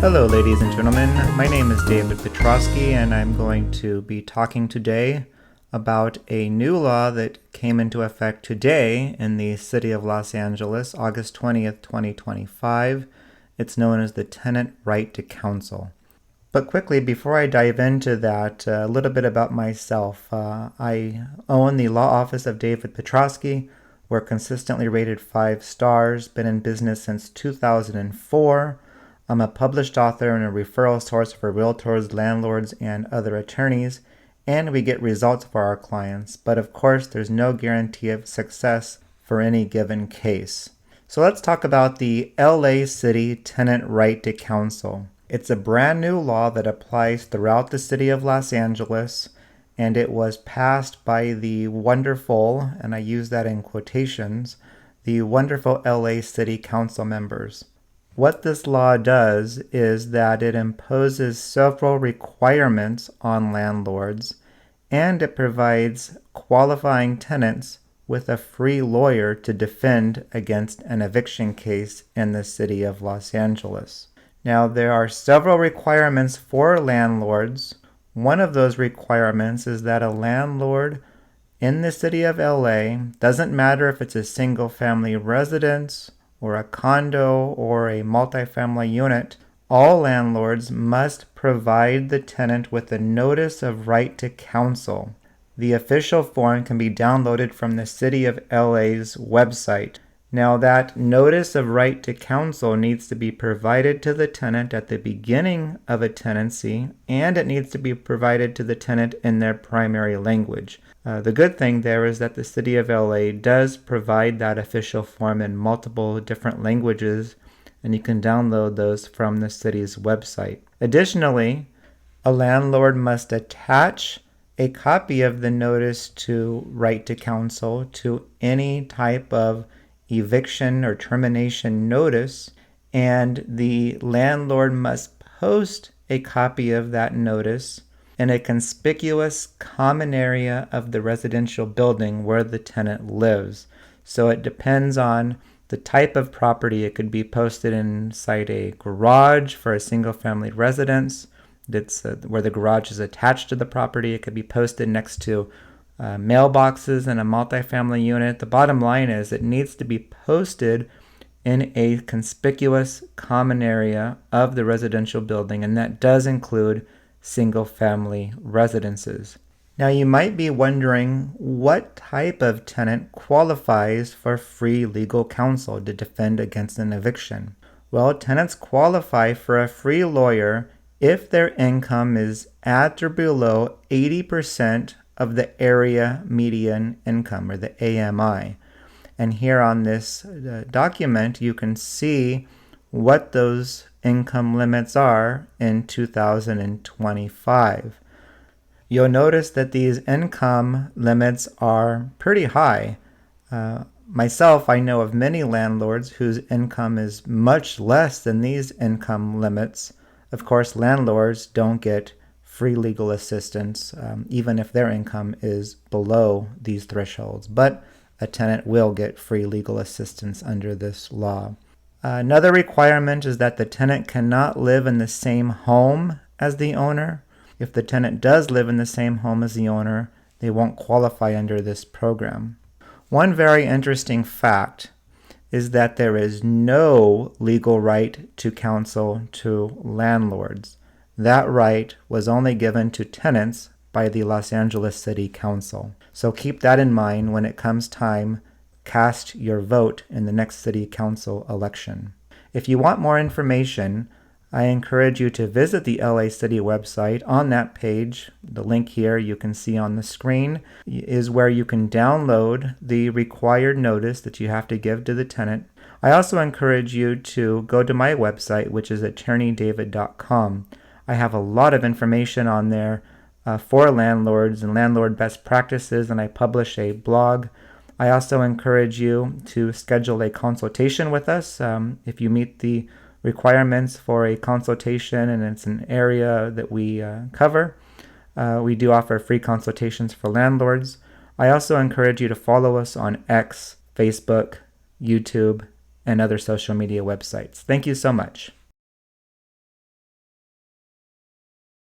Hello, ladies and gentlemen. My name is David Petrosky, and I'm going to be talking today about a new law that came into effect today in the city of Los Angeles, August 20th, 2025. It's known as the Tenant Right to Counsel. But quickly, before I dive into that, a little bit about myself. I own the law office of David Petrosky. We're consistently rated 5 stars, been in business since 2004. I'm a published author and a referral source for realtors, landlords, and other attorneys, and we get results for our clients. But of course, there's no guarantee of success for any given case. So let's talk about the LA City Tenant Right to Counsel. It's a brand new law that applies throughout the city of Los Angeles, and it was passed by the wonderful, and I use that in quotations, the wonderful LA City Council members. What this law does is that it imposes several requirements on landlords, and it provides qualifying tenants with a free lawyer to defend against an eviction case in the city of Los Angeles. Now, there are several requirements for landlords. One of those requirements is that a landlord in the city of LA, doesn't matter if it's a single-family residence or a condo or a multifamily unit, all landlords must provide the tenant with a notice of right to counsel. The official form can be downloaded from the City of LA's website. Now, that notice of right to counsel needs to be provided to the tenant at the beginning of a tenancy, and it needs to be provided to the tenant in their primary language. The good thing there is that the City of LA does provide that official form in multiple different languages, and you can download those from the city's website. Additionally, a landlord must attach a copy of the notice to right to counsel to any type of eviction or termination notice, and the landlord must post a copy of that notice in a conspicuous common area of the residential building where the tenant lives. So it depends on the type of property. It could be posted inside a garage for a single-family residence. That's where the garage is attached to the property. It could be posted next to mailboxes in a multifamily unit. The bottom line is it needs to be posted in a conspicuous common area of the residential building, and that does include single-family residences. Now, you might be wondering what type of tenant qualifies for free legal counsel to defend against an eviction. Well, tenants qualify for a free lawyer if their income is at or below 80% of the area median income, or the AMI. And here on this document, you can see what those income limits are in 2025. You'll notice that these income limits are pretty high. Myself, I know of many landlords whose income is much less than these income limits. Of course, landlords don't get free legal assistance, even if their income is below these thresholds. But a tenant will get free legal assistance under this law. Another requirement is that the tenant cannot live in the same home as the owner. If the tenant does live in the same home as the owner, they won't qualify under this program. One very interesting fact is that there is no legal right to counsel to landlords. That right was only given to tenants by the Los Angeles City Council. So keep that in mind when it comes time. Cast your vote in the next City Council election. If you want more information, I encourage you to visit the LA City website. On that page, the link here you can see on the screen, is where you can download the required notice that you have to give to the tenant. I also encourage you to go to my website, which is attorneydavid.com. I have a lot of information on there for landlords and landlord best practices, and I publish a blog. I also encourage you to schedule a consultation with us. If you meet the requirements for a consultation and it's an area that we cover, we do offer free consultations for landlords. I also encourage you to follow us on X, Facebook, YouTube, and other social media websites. Thank you so much.